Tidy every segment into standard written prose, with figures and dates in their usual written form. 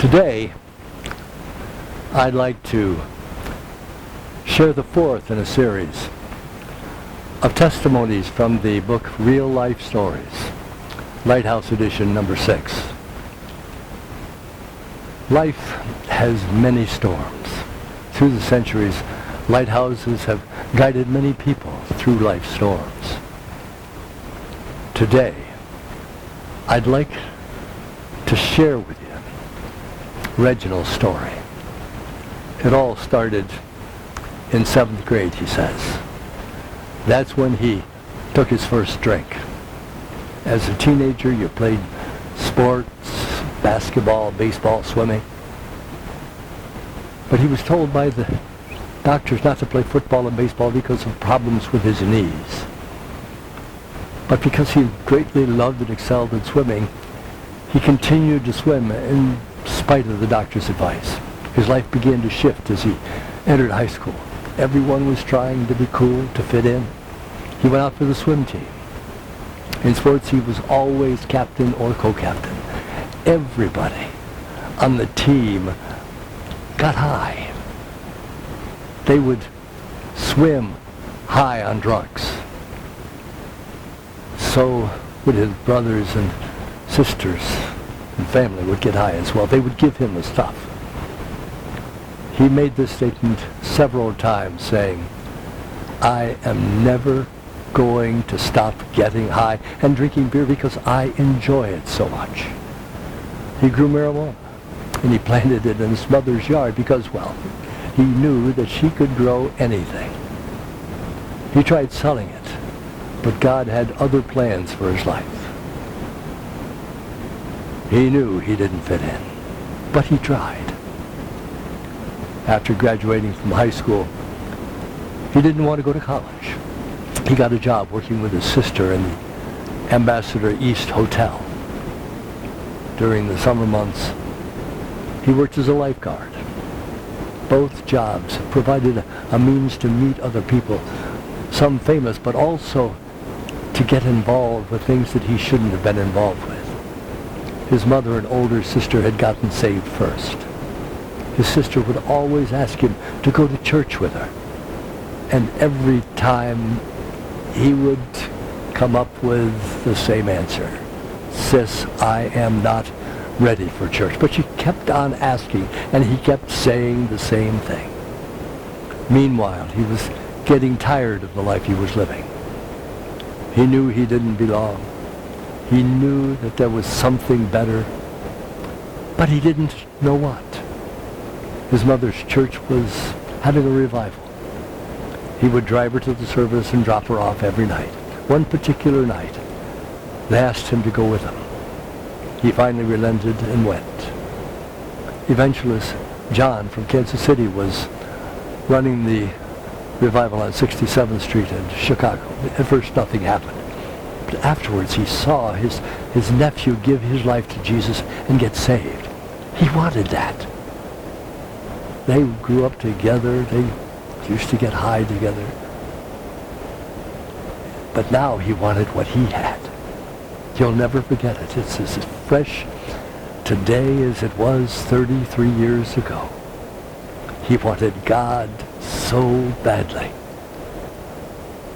Today, I'd like to share the fourth in a series of testimonies from the book Real Life Stories, Lighthouse Edition number 6. Life has many storms. Through the centuries, lighthouses have guided many people through life's storms. Today, I'd like to share with you Reginald's story. It all started in 7th grade, he says. That's when he took his first drink. As a teenager, you played sports, basketball, baseball, swimming. But he was told by the doctors not to play football and baseball because of problems with his knees. But because he greatly loved and excelled in swimming, he continued to swim in spite of the doctor's advice. His life began to shift as he entered high school. Everyone was trying to be cool, to fit in. He went out for the swim team. In sports, he was always captain or co-captain. Everybody on the team got high. They would swim high on drugs. So would his brothers and sisters and family would get high as well. They would give him the stuff. He made this statement several times, saying, I am never going to stop getting high and drinking beer because I enjoy it so much. He grew marijuana, and he planted it in his mother's yard because, well, he knew that she could grow anything. He tried selling it, but God had other plans for his life. He knew he didn't fit in, but he tried. After graduating from high school, he didn't want to go to college. He got a job working with his sister in the Ambassador East Hotel. During the summer months, he worked as a lifeguard. Both jobs provided a means to meet other people, some famous, but also to get involved with things that he shouldn't have been involved with. His mother and older sister had gotten saved first. His sister would always ask him to go to church with her. And every time he would come up with the same answer. Sis, I am not ready for church. But she kept on asking, and he kept saying the same thing. Meanwhile, he was getting tired of the life he was living. He knew he didn't belong. He knew that there was something better, but he didn't know what. His mother's church was having a revival. He would drive her to the service and drop her off every night. One particular night, they asked him to go with them. He finally relented and went. Evangelist John from Kansas City was running the revival on 67th Street in Chicago. At first, nothing happened. But afterwards, he saw his nephew give his life to Jesus and get saved. He wanted that. They grew up together. They used to get high together. But now he wanted what he had. He'll never forget it. It's as fresh today as it was 33 years ago. He wanted God so badly.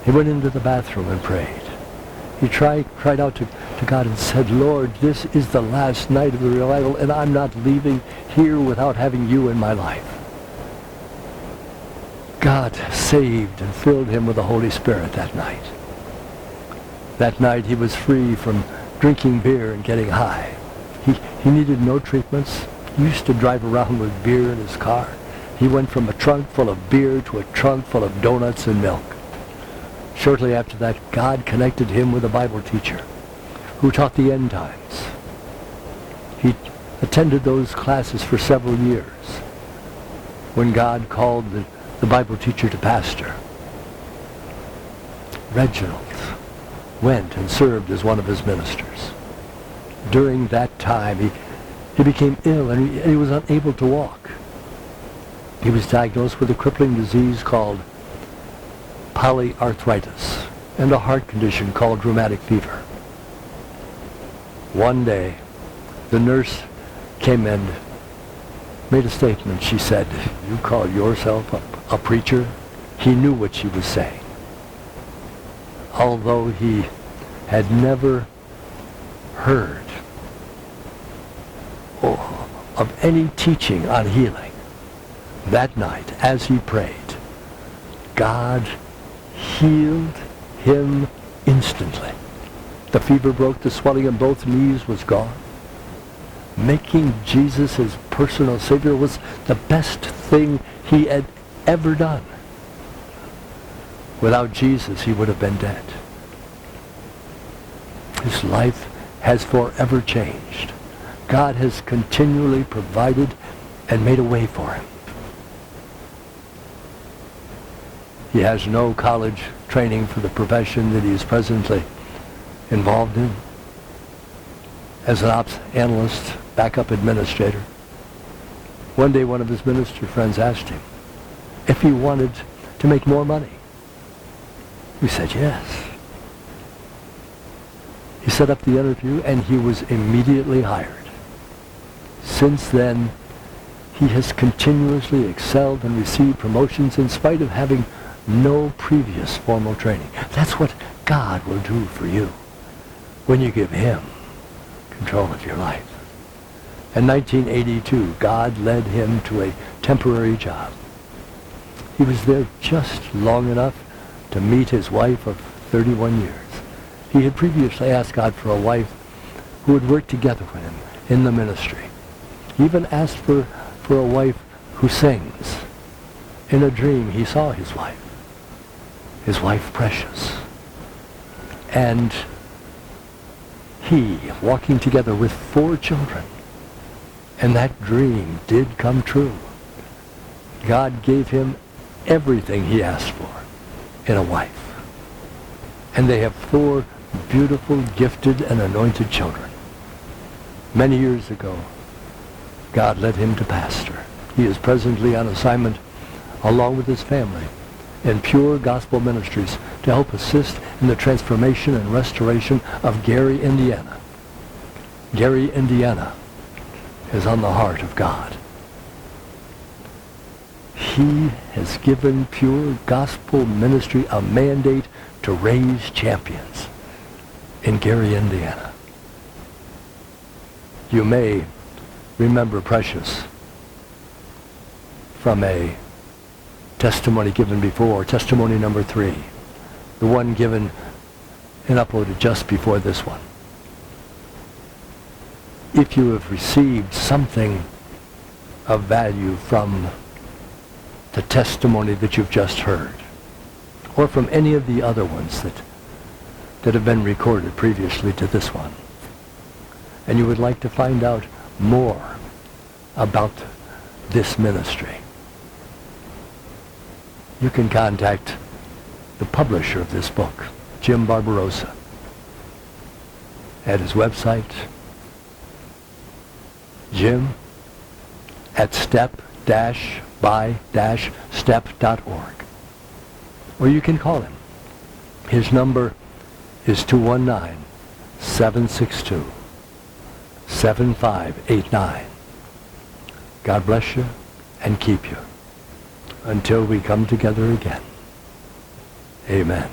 He went into the bathroom and prayed. He cried out to God and said, Lord, this is the last night of the revival, and I'm not leaving here without having you in my life. God saved and filled him with the Holy Spirit that night. That night he was free from drinking beer and getting high. He needed no treatments. He used to drive around with beer in his car. He went from a trunk full of beer to a trunk full of donuts and milk. Shortly after that, God connected him with a Bible teacher who taught the end times. He attended those classes for several years when God called the Bible teacher to pastor. Reginald went and served as one of his ministers. During that time, he became ill and he was unable to walk. He was diagnosed with a crippling disease called polyarthritis and a heart condition called rheumatic fever. One day, the nurse came in made a statement. She said, "You call yourself a preacher?" He knew what she was saying. Although he had never heard of any teaching on healing, that night as he prayed, God healed him instantly. The fever broke, the swelling in both knees was gone. Making Jesus his personal Savior was the best thing he had ever done. Without Jesus, he would have been dead. His life has forever changed. God has continually provided and made a way for him. He has no college training for the profession that he is presently involved in. As an ops analyst, backup administrator. One day one of his minister friends asked him if he wanted to make more money. He said yes. He set up the interview and he was immediately hired. Since then, he has continuously excelled and received promotions in spite of having no previous formal training. That's what God will do for you when you give him control of your life. In 1982, God led him to a temporary job. He was there just long enough to meet his wife of 31 years. He had previously asked God for a wife who would work together with him in the ministry. He even asked for a wife who sings. In a dream, he saw his wife Precious. And he walking together with 4 children. And that dream did come true. God gave him everything he asked for in a wife. And they have 4 beautiful, gifted, and anointed children. Many years ago, God led him to pastor. He is presently on assignment, along with his family, in Pure Gospel Ministries to help assist in the transformation and restoration of Gary, Indiana. Gary, Indiana is on the heart of God. He has given Pure Gospel Ministry a mandate to raise champions in Gary, Indiana. You may remember Precious from a testimony given before, testimony number 3, the one given and uploaded just before this one. If you have received something of value from the testimony that you've just heard, or from any of the other ones that have been recorded previously to this one, and you would like to find out more about this ministry, you can contact the publisher of this book, Jim Barbarosa, at his website, jim@step-by-step.org. Or you can call him. His number is 219-762-7589. God bless you and keep you until we come together again. Amen.